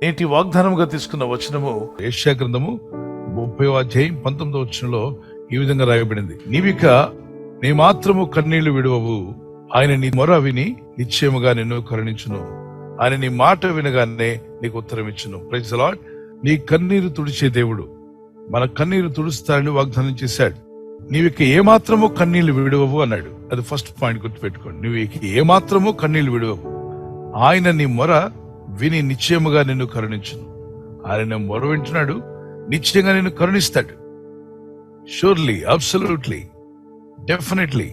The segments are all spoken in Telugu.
నేటి వాగ్దానముగా తీసుకున్న వచనము యెషయా గ్రంథము 30వ అధ్యాయం 19వ వచనంలో ఈ విధంగా రాయబడింది. నీవిక నీ మాత్రము కన్నీళ్లు విడువవు, ఆయన నీ మొర విని నిశ్చయముగా నిన్ను కరుణించును, ఆయన నీ మాట వినగానే నీకు ఉత్తరం ఇచ్చును. Praise the Lord. నీ కన్నీరు తుడిచే దేవుడు మన కన్నీరు తుడుస్తాడని వాగ్దానం చేశాడు. నీవిక ఏమాత్రము కన్నీళ్లు విడువవు అన్నాడు. అది ఫస్ట్ పాయింట్ గుర్తుపెట్టుకోండి. నువ్వు ఏమాత్రము కన్నీళ్లు విడువవు, ఆయన నీ మొర విని నిశ్చయముగా నిన్ను కరుణించును. ఆయన మొర వింటున్నాడు, నిశ్చయంగా నిన్ను కరుణిస్తాడు. షూర్లీ, అబ్సల్యూట్లీ, డెఫినెట్లీ,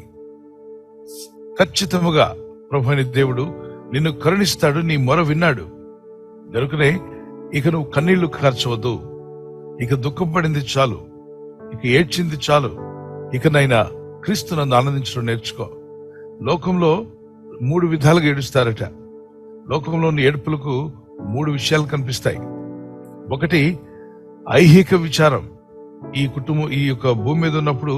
ఖచ్చితముగా ప్రభువైన దేవుడు నిన్ను కరుణిస్తాడు. నీ మొర విన్నాడు కనుకనే ఇక నువ్వు కన్నీళ్లు కార్చవద్దు. ఇక దుఃఖం పడింది చాలు, ఇక ఏడ్చింది చాలు. ఇక నైనా క్రీస్తు నన్ను ఆనందించడం నేర్చుకో. లోకంలో 3 విధాలుగా ఏడుస్తారట. లోకంలోని ఏడుపులకు 3 విషయాలు కనిపిస్తాయి. ఒకటి ఐహిక విచారం. ఈ కుటుంబం ఈ యొక్క భూమి మీద ఉన్నప్పుడు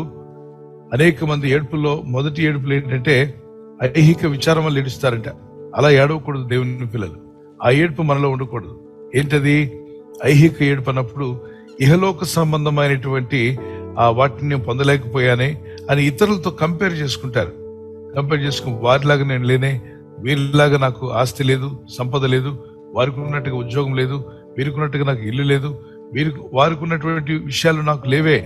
అనేక మంది ఏడుపుల్లో మొదటి ఏడుపులు ఏంటంటే ఐహిక విచారం వల్ల ఏడుస్తారట. అలా ఏడవకూడదు దేవుని పిల్లలు. ఆ ఏడుపు మనలో ఉండకూడదు. ఏంటది? ఐహిక ఏడుపు అన్నప్పుడు ఇహలోక సంబంధమైనటువంటి ఆ వాటిని నేను పొందలేకపోయానే అని ఇతరులతో కంపేర్ చేసుకుంటారు. కంపేర్ చేసుకుని వారిలాగా నేను లేనే, వీరిలాగా నాకు ఆస్తి లేదు, సంపద లేదు, వారికి ఉన్నట్టుగా ఉద్యోగం లేదు, వీరికి ఉన్నట్టుగా నాకు ఇల్లు లేదు, వారికి ఉన్నటువంటి విషయాలు నాకు లేవే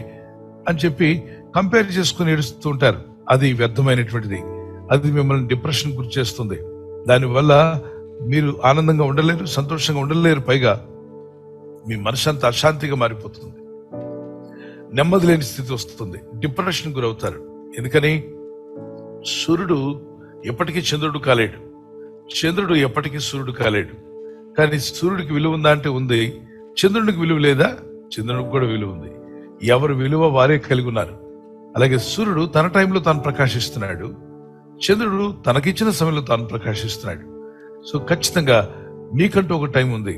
అని చెప్పి కంపేర్ చేసుకుని ఏడుస్తూ ఉంటారు. అది వ్యర్థమైనటువంటిది. అది మిమ్మల్ని డిప్రెషన్ గురి చేస్తుంది. దానివల్ల మీరు ఆనందంగా ఉండలేరు, సంతోషంగా ఉండలేరు. పైగా మీ మనసు అంతా అశాంతిగా మారిపోతుంది, నెమ్మది లేని స్థితి వస్తుంది, డిప్రెషన్ గురవుతారు. ఎందుకని? సూర్యుడు ఎప్పటికీ చంద్రుడు కాలేడు, చంద్రుడు ఎప్పటికీ సూర్యుడు కాలేడు. కానీ సూర్యుడికి విలువ ఉందా అంటే ఉంది. చంద్రుడికి విలువ లేదా? చంద్రుడికి కూడా విలువ ఉంది. ఎవరు విలువ వారే కలిగి ఉన్నారు. అలాగే సూర్యుడు తన టైంలో తాను ప్రకాశిస్తున్నాడు, చంద్రుడు తనకిచ్చిన సమయంలో తాను ప్రకాశిస్తున్నాడు. సో ఖచ్చితంగా మీకంటూ ఒక టైం ఉంది.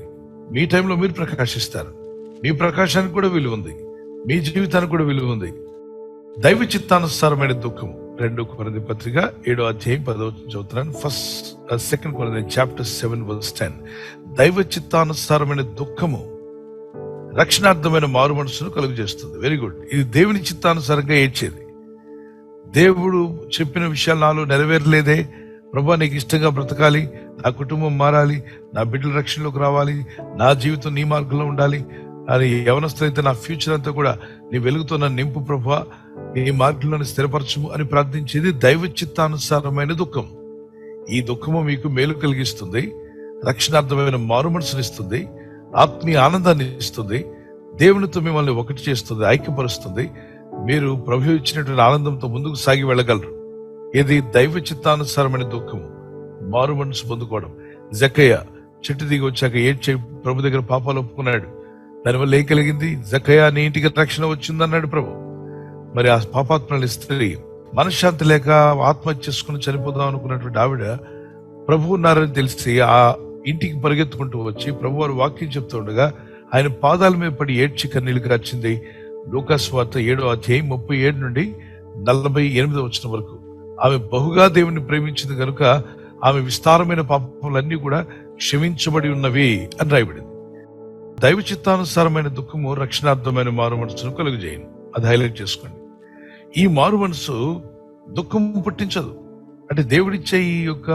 మీ టైంలో మీరు ప్రకాశిస్తారు. మీ ప్రకాశానికి కూడా విలువ ఉంది, మీ జీవితానికి కూడా విలువ ఉంది. దైవ చిత్తానుసారమైన దుఃఖం 2 కొరింథీ పత్రిక 7వ అధ్యాయం 10వ చదువుతున్నాను. 2 కొరింథీ చాప్టర్ 7:10. దైవ చిత్తానుసారమైన దుఃఖము రక్షణార్థమైన మారు మనసును కలుగు చేస్తుంది. Very good. ఇది దేవుని చిత్తానుసారంగా ఏడ్చేది. దేవుడు చెప్పిన విషయాలు నాలో నెరవేరలేదే, ప్రభువా నీకు ఇష్టంగా బ్రతకాలి, నా కుటుంబం మారాలి, నా బిడ్డల రక్షణలోకి రావాలి, నా జీవితం నీ మార్గంలో ఉండాలి అని యవనస్తులైతే నా ఫ్యూచర్ అంతా కూడా నీ వెలుగుతో నన్ను నింపు ప్రభువా, నీ మార్గంలోని స్థిరపరచము అని ప్రార్థించేది దైవ చిత్తానుసారమైన దుఃఖం. ఈ దుఃఖము మీకు మేలు కలిగిస్తుంది, రక్షణార్థమైన మారు మనసునిస్తుంది, ఆత్మీయ ఆనందాన్ని ఇస్తుంది, దేవునితో మిమ్మల్ని ఒకటి చేస్తుంది, ఐక్యపరుస్తుంది. మీరు ప్రభు ఇచ్చినటువంటి ఆనందంతో ముందుకు సాగి వెళ్ళగలరు. ఇది దైవ చిత్తానుసారమైన దుఃఖము, మారు మనసు పొందుకోవడం. జక్కయ్య చెట్టు దిగి వచ్చాక ఏడ్చే ప్రభు దగ్గర పాపాలు ఒప్పుకున్నాడు. దానివల్ల ఏం కలిగింది? జక్కయ్య నీ ఇంటికి రక్షణ వచ్చిందన్నాడు ప్రభు. మరి ఆ పాపాత్మల స్త్రీ మనశ్శాంతి లేక ఆత్మహత్య చేసుకుని చనిపోదాం అనుకున్నటువంటి ఆవిడ ప్రభు ఉన్నారని తెలిసి ఆ ఇంటికి పరిగెత్తుకుంటూ వచ్చి ప్రభు వారు వాక్యం చెప్తూ ఉండగా ఆయన పాదాల మీద పడి ఏడ్చి కన్నీళ్లు కార్చింది. లూకాసు వార్త 7వ అధ్యాయం 37 నుండి 48వ వచనం వరకు. ఆమె బహుగా దేవుని ప్రేమించింది కనుక ఆమె విస్తారమైన పాపములన్నీ కూడా క్షమించబడి ఉన్నవి అని రాయబడింది. దైవ చిత్తానుసారమైన దుఃఖము రక్షణార్థమైన మారు మనసును కలుగజేయను. అది హైలైట్ చేసుకోండి. ఈ మారు మనసు దుఃఖం పుట్టించదు. అంటే దేవుడిచ్చే ఈ యొక్క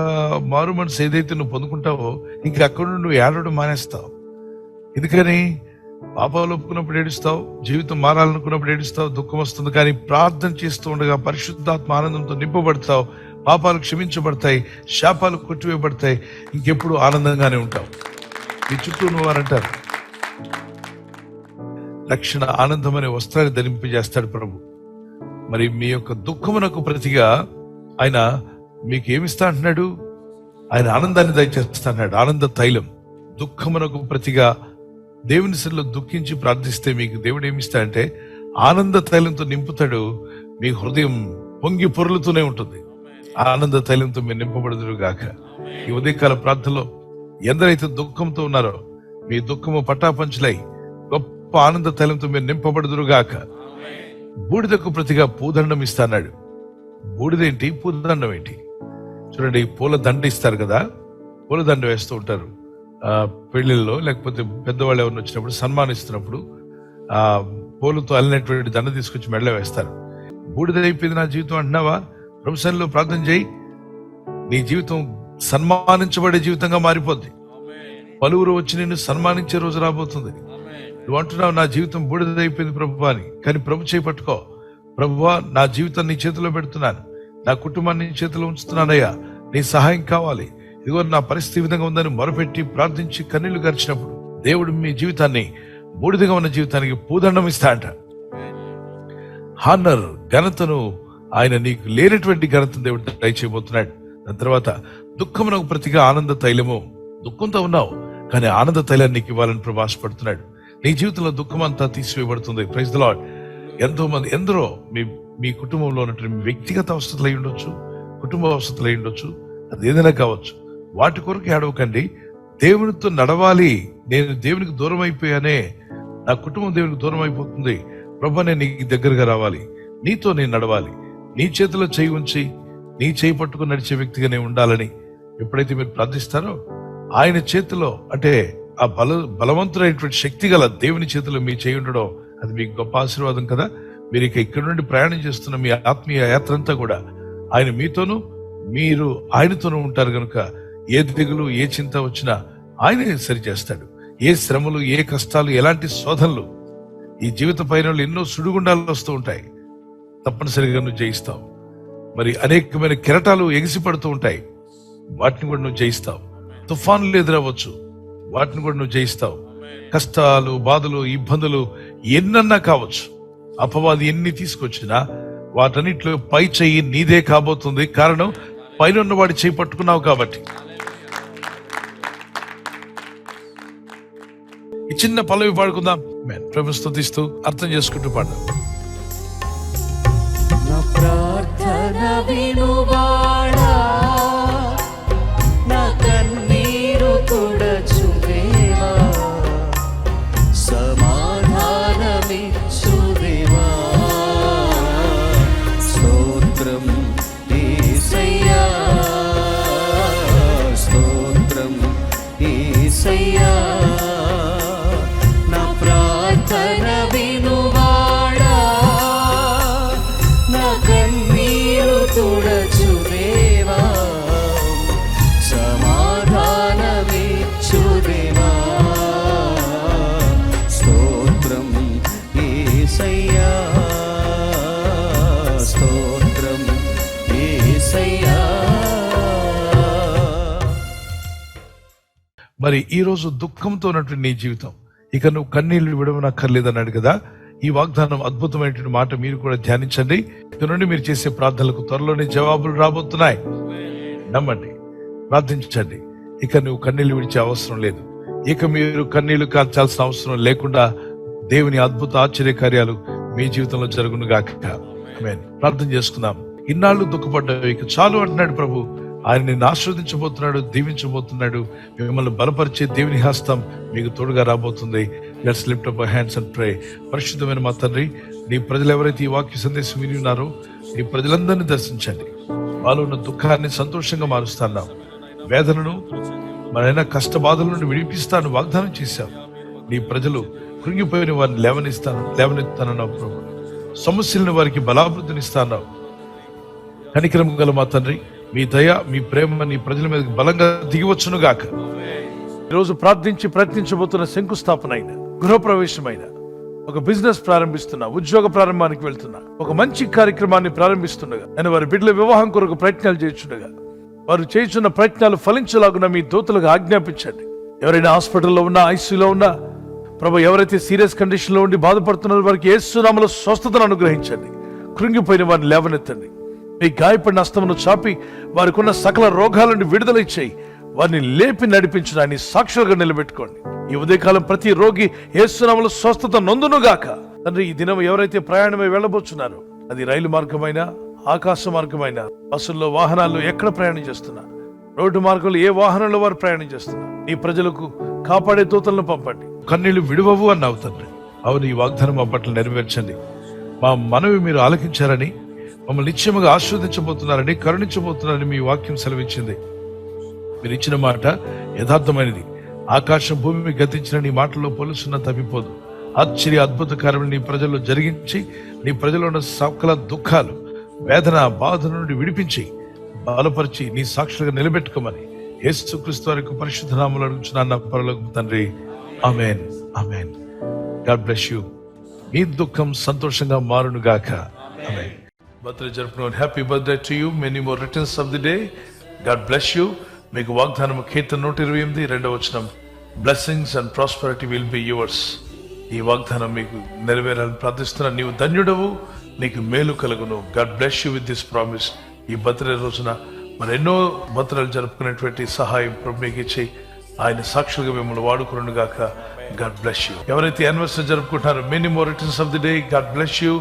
మారు మనసు ఏదైతే నువ్వు పొందుకుంటావో ఇంకా అక్కడ నువ్వు ఏడవడం మానేస్తావు. ఎందుకని? పాపాలు ఒప్పుకున్నప్పుడు ఏడుస్తావు, జీవితం మారాలనుకున్నప్పుడు ఏడుస్తావు, దుఃఖం వస్తుంది. కానీ ప్రార్థన చేస్తూ ఉండగా పరిశుద్ధాత్మ ఆనందంతో నింపబడతావు, పాపాలు క్షమించబడతాయి, శాపాలు కొట్టివేయబడతాయి, ఇంకెప్పుడు ఆనందంగానే ఉంటావు. ఈ చుట్టూ ఉన్నవారంటారు రక్షణ ఆనందమనే వస్త్రాన్ని ధరింపజేస్తాడు ప్రభు. మరి మీ యొక్క దుఃఖమునకు ప్రతిగా ఆయన మీకు ఏమిస్తా అంటున్నాడు? ఆయన ఆనందాన్ని దయచేస్తా అన్నాడు. ఆనంద తైలం. దుఃఖమునకు ప్రతిగా దేవుని సన్నిధిలో దుఃఖించి ప్రార్థిస్తే మీకు దేవుడు ఏమిస్తా అంటే ఆనంద తైలంతో నింపుతాడు. మీ హృదయం పొంగి పొర్లుతూనే ఉంటుంది. ఆనంద తైలంతో మీరు నింపబడుదురు గాక. ఈ ఉదయకాల ప్రార్థనలో ఎందరైతే దుఃఖంతో ఉన్నారో మీ దుఃఖము పటాపంచులై గొప్ప ఆనంద తైలంతో మీరు నింపబడుదురు గాక. బూడిదకు ప్రతిగా పూదండం ఇస్తాడు. బూడిదేంటి, పూదండం ఏంటి? చూడండి, పూల దండ ఇస్తారు కదా, పూల దండ వేస్తూ ఉంటారు. పెళ్లిళ్ళలో లేకపోతే పెద్దవాళ్ళు ఎవరిని వచ్చినప్పుడు సన్మానిస్తున్నప్పుడు ఆ పూలతో అల్లినటువంటి దండ తీసుకొచ్చి మెడలో వేస్తారు. బూడిదైపోయింది నా జీవితం అంటున్నావా? ప్రభుత్వంలో ప్రార్థన చేయి, నీ జీవితం సన్మానించబడే జీవితంగా మారిపోద్ది. పలువురు వచ్చి నిన్ను సన్మానించే రోజు రాబోతుంది. నువ్వు అంటున్నావు నా జీవితం బూడిదైపోయింది ప్రభు అని, కానీ ప్రభు చేపట్టుకో. ప్రభువా, నా జీవితం నీ చేతిలో పెడుతున్నాను, నా కుటుంబాన్ని నీ చేతిలో ఉంచుతున్నానయ్యా, నీ సహాయం కావాలి, ఇదిగో నా పరిస్థితి విధంగా ఉందని మొరపెట్టి ప్రార్థించి కన్నీళ్లు గరిచినప్పుడు దేవుడు మీ జీవితాన్ని, బూడిదగా ఉన్న జీవితానికి పూదండం ఇస్తా అంట. హానర్, ఘనతను ఆయన నీకు లేనటువంటి ఘనతను దేవుడు ట్రై చేయబోతున్నాడు. దాని తర్వాత దుఃఖమునకు ప్రతిగా ఆనంద తైలము. దుఃఖంతో ఉన్నావు కానీ ఆనంద తైలాన్ని నీకు ఇవ్వాలని ప్రభు ఆశపడుతున్నాడు. నీ జీవితంలో దుఃఖం అంతా తీసివేయబడుతుంది. Praise the Lord. ఎంతో మంది, ఎందరో మీ కుటుంబంలో ఉన్నటువంటి మీ వ్యక్తిగత అవసరాలు అయి ఉండొచ్చు, కుటుంబ అవసరాలు అయి ఉండొచ్చు, అది ఏదైనా కావచ్చు. వాటి కొరకు ఏడవకండి. దేవునితో నడవాలి. నేను దేవునికి దూరం అయిపోయానే, నా కుటుంబం దేవునికి దూరం అయిపోతుంది, ప్రభు నేను నీకు దగ్గరగా రావాలి, నీతో నేను నడవాలి, నీ చేతిలో చేయి ఉంచి నీ చేయి పట్టుకుని నడిచే వ్యక్తిగా నేను ఉండాలని ఎప్పుడైతే మీరు ప్రార్థిస్తారో, ఆయన చేతిలో అంటే ఆ బలవంతుడైనటువంటి శక్తి గల దేవుని చేతిలో మీ చేయి ఉండడం అది మీకు గొప్ప ఆశీర్వాదం కదా. మీరు ఇక్కడ నుండి ప్రయాణం చేస్తున్న మీ ఆత్మీయ యాత్ర అంతా కూడా ఆయన మీతోనూ మీరు ఆయనతోనూ ఉంటారు కనుక ఏ దిగులు ఏ చింత వచ్చినా ఆయనే సరిచేస్తాడు. ఏ శ్రమలు, ఏ కష్టాలు, ఎలాంటి శోధనలు, ఈ జీవిత పయనంలో ఎన్నో సుడిగుండాలు వస్తూ ఉంటాయి, తప్పనిసరిగా నువ్వు జయిస్తావు. మరి అనేకమైన కెరటాలు ఎగిసి పడుతూ ఉంటాయి, వాటిని కూడా నువ్వు జయిస్తావు. తుఫానులు ఎదురవ్వచ్చు, వాటిని కూడా నువ్వు జయిస్తావు. కష్టాలు, బాధలు, ఇబ్బందులు ఎన్నన్నా కావచ్చు, అపవాది ఎన్ని తీసుకొచ్చినా వాటన్నిటిలో పై చెయ్యి నీదే కాబోతుంది. కారణం పైన ఉన్నవాడి చేయి పట్టుకున్నావు కాబట్టి. ఈ చిన్న పల్లవి పాడుకుందాం. ప్రభు స్తుతిస్తూ అర్థం చేసుకుంటూ పాడదాం. నా ప్రార్థన వినువాడా, నా కన్నీరు తుడచువేవా, సమాధానమిచ్చుదేవా. స్తోత్రం యేసయ్యా, స్తోత్రం యేసయ్యా. నా ప్రార్థన వినువాడా, నా కన్నీరు తుడచుదేవా, సమాధానమిచ్చుదేవా. స్తోత్రం యేసయ్యా, స్తోత్రం యేసయ్యా. మరి ఈ రోజు దుఃఖంతో ఉన్నటువంటి నీ జీవితం, ఇక నువ్వు కన్నీళ్లు విడవనక్కర్లేదన్నాడు కదా. ఈ వాగ్దానం అద్భుతమైనటువంటి మాట మీరు కూడా ధ్యానించండి. ఇక నుండి మీరు చేసే ప్రార్థనలకు త్వరలోనే జవాబులు రాబోతున్నాయి. నమ్మండి, ప్రార్థించండి. ఇక నువ్వు కన్నీళ్లు విడిచే అవసరం లేదు. ఇక మీరు కన్నీళ్లు కాల్చాల్సిన అవసరం లేకుండా దేవుని అద్భుత ఆశ్చర్య కార్యాలు మీ జీవితంలో జరుగును గాక. ఆమేన్. ప్రార్థన చేసుకుందాం. ఇన్నాళ్ళు దుఃఖపడ్డావు, ఇక చాలు అంటున్నాడు ప్రభు. ఆయన నిన్ను ఆశీర్వదించబోతున్నాడు, దీవించబోతున్నాడు. మిమ్మల్ని బలపరిచే దేవుని హస్తం మీకు తోడుగా రాబోతుంది. Let's lift up our hands and pray. పరిశుద్ధమైన మా తండ్రి, నీ ప్రజలు ఎవరైతే ఈ వాక్య సందేశం విని ఉన్నారో నీ ప్రజలందరినీ దర్శించండి. వాళ్ళు ఉన్న దుఃఖాన్ని సంతోషంగా మారుస్తున్నాం. వేదనను మరైనా కష్ట బాధల నుండి విడిపిస్తాను వాగ్దానం చేశావు. నీ ప్రజలు కృంగిపోయిన వారిని లేవనెత్తానన్నావు ప్రభు. సమస్యలను వారికి బలాభివృద్ధినిస్తాన్నావు. కనికరం గల మా తండ్రి, మీ దయ, మీ ప్రేమ నీ ప్రజల మీద బలంగా దిగివచ్చును గాక. ఈరోజు ప్రార్థించి ప్రయత్నించబోతున్న శంకుస్థాపన అయిన, గృహప్రవేశమైన, ఒక బిజినెస్ ప్రారంభిస్తున్నా, ఉద్యోగ ప్రారంభానికి వెళ్తున్నా, ఒక మంచి కార్యక్రమాన్ని ప్రారంభిస్తుండగా, నేను వారి బిడ్డల వివాహం కొరకు ప్రయత్నాలు చేస్తుండగా, వారు చేస్తున్న ప్రయత్నాలు ఫలించలాగున మీ దూతలుగా ఆజ్ఞాపించండి. ఎవరైనా హాస్పిటల్లో ఉన్నా, ఐసీయూలో ఉన్నా ప్రభు, ఎవరైతే సీరియస్ కండిషన్ లో ఉండి బాధపడుతున్నారో వారికి యేసు నామములో స్వస్థతను అనుగ్రహించండి. కృంగిపోయిన వారిని లేవనెత్తండి. మీ గాయపడిన హస్తమును చాపి వారికి ఉన్న సకల రోగాల నుండి విడుదల ఇచ్చేయి. వారిని లేపి నడిపించడాన్ని సాక్షులుగా నిలబెట్టుకోండి. ఈ ఉదయకాలం ప్రతి రోగి యేసు నామములో స్వస్థత నొందునుగాక. తండ్రి, ఈ దినం ఎవరైతే ప్రయాణమై వెళ్ళబోతున్నారో, అది రైలు మార్గమైనా, ఆకాశ మార్గమైనా, బస్సుల్లో, వాహనాల్లో ఎక్కడ ప్రయాణం చేస్తున్నా, రోడ్డు మార్గంలో ఏ వాహనంలో వారు ప్రయాణం చేస్తున్నా, నీ ప్రజలకు కాపాడే దూతలను పంపండి. కన్నీళ్లు విడువవు అన్నావు తండ్రి. అవును, ఈ వాగ్దానం మా పట్ల నెరవేర్చండి. మా మనవి మీరు ఆలకించారని, మమ్మల్ని నిశ్చయముగా ఆశీర్వదించబోతున్నారని, కరుణించబోతున్నారని మీ వాక్యం సెలవిచ్చింది. మీరు ఇచ్చిన మాట యథార్థమైనది. ఆకాశం భూమి గతించిన నీ మాటల్లో పొలుసున్న తప్పిపోదు. ఆశ్చర్య అద్భుత కార్యములు నీ ప్రజల్లో జరిగించి నీ ప్రజల్లో ఉన్న సకల దుఃఖాలు, వేదన, బాధ నుండి విడిపించి బలపరిచి నీ సాక్షులుగా నిలబెట్టుకోమని యేసుక్రీస్తు వారి పరిశుద్ధ నామములో అడుగుచున్నాను పరలోకపు తండ్రి. ఆమేన్, ఆమేన్. God bless you. మీ దుఃఖం సంతోషంగా మారును గాక. ఆమేన్. బర్త్డే జరుపుకున్న happy birthday to you. Many more returns of the day. God bless you. మీకు వాగ్దానము కీర్తన 128 2వ వచనం, blessings and prosperity will be yours. ఈ వాగ్దానం మీకు నెరవేరాలని ప్రార్థిస్తున్నా. నీవు ధన్యుడవు, నీకు మేలు కలుగును. God bless you with this promise. ఈ బర్త్డే రోజున మరి ఎన్నో బర్త్డేలు జరుపుకునేటువంటి సహాయం ప్రభు మీకు ఇచ్చి ఆయన సాక్షులుగా మిమ్మల్ని వాడుకును గాక. God bless you. ఎవరైతే యానివర్సరీ జరుపుకుంటారో many more returns of the day. God bless you.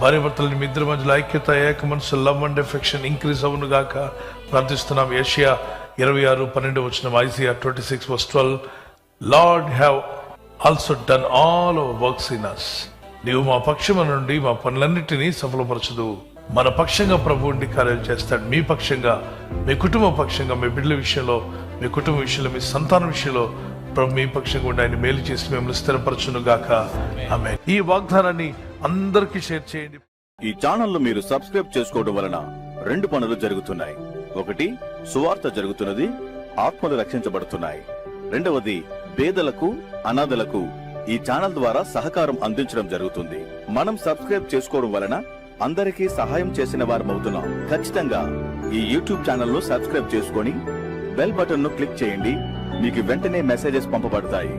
భార్య భర్తలని మీ ఇద్దరి మధ్యలో ఐక్యత, ఏక మనసు, లవ్ అండ్ ఎఫెక్షన్ ఇంక్రీజ్ అవును గాక ప్రార్థిస్తున్నాం. యెషయా 26:12 వచనం, Isaiah 26:12, lord have also done all our works in us. నీవు మా పక్షము నుండి మా పనులన్నిటినీ సఫలపరచదు. మన పక్షంగా ప్రభు ఉండి కార్యాలు చేస్తాడు. మీ పక్షంగా, మీ కుటుంబ పక్షంగా, మీ బిడ్డల విషయంలో, మీ కుటుంబ విషయంలో, మీ సంతానం విషయంలో ప్రభు మీ పక్షంగా ఉండి ఆయన మేలు చేసి మిమ్మల్ని స్థిరపరచును గాక. ఆమేన్. ఈ వాగ్దానాన్ని అందరికీ షేర్ చేయండి. ఈ ఛానల్ మీరు సబ్స్క్రైబ్ చేసుకోవడం వలన 2 పనులు జరుగుతున్నాయి. ఒకటి, సువార్త జరుగుతున్నది, ఆత్మలు రక్షించబడుతున్నాయి. రెండవది, పేదలకు, అనాథలకు ఈ ఛానల్ ద్వారా సహకారం అందించడం జరుగుతుంది. మనం సబ్స్క్రైబ్ చేసుకోవడం వలన అందరికీ సహాయం చేసిన వారమవుతున్నాం. ఖచ్చితంగా ఈ యూట్యూబ్ ఛానల్ ను సబ్స్క్రైబ్ చేసుకొని బెల్ బటన్ ను క్లిక్ చేయండి. మీకు వెంటనే మెసేజెస్ పంపబడతాయి.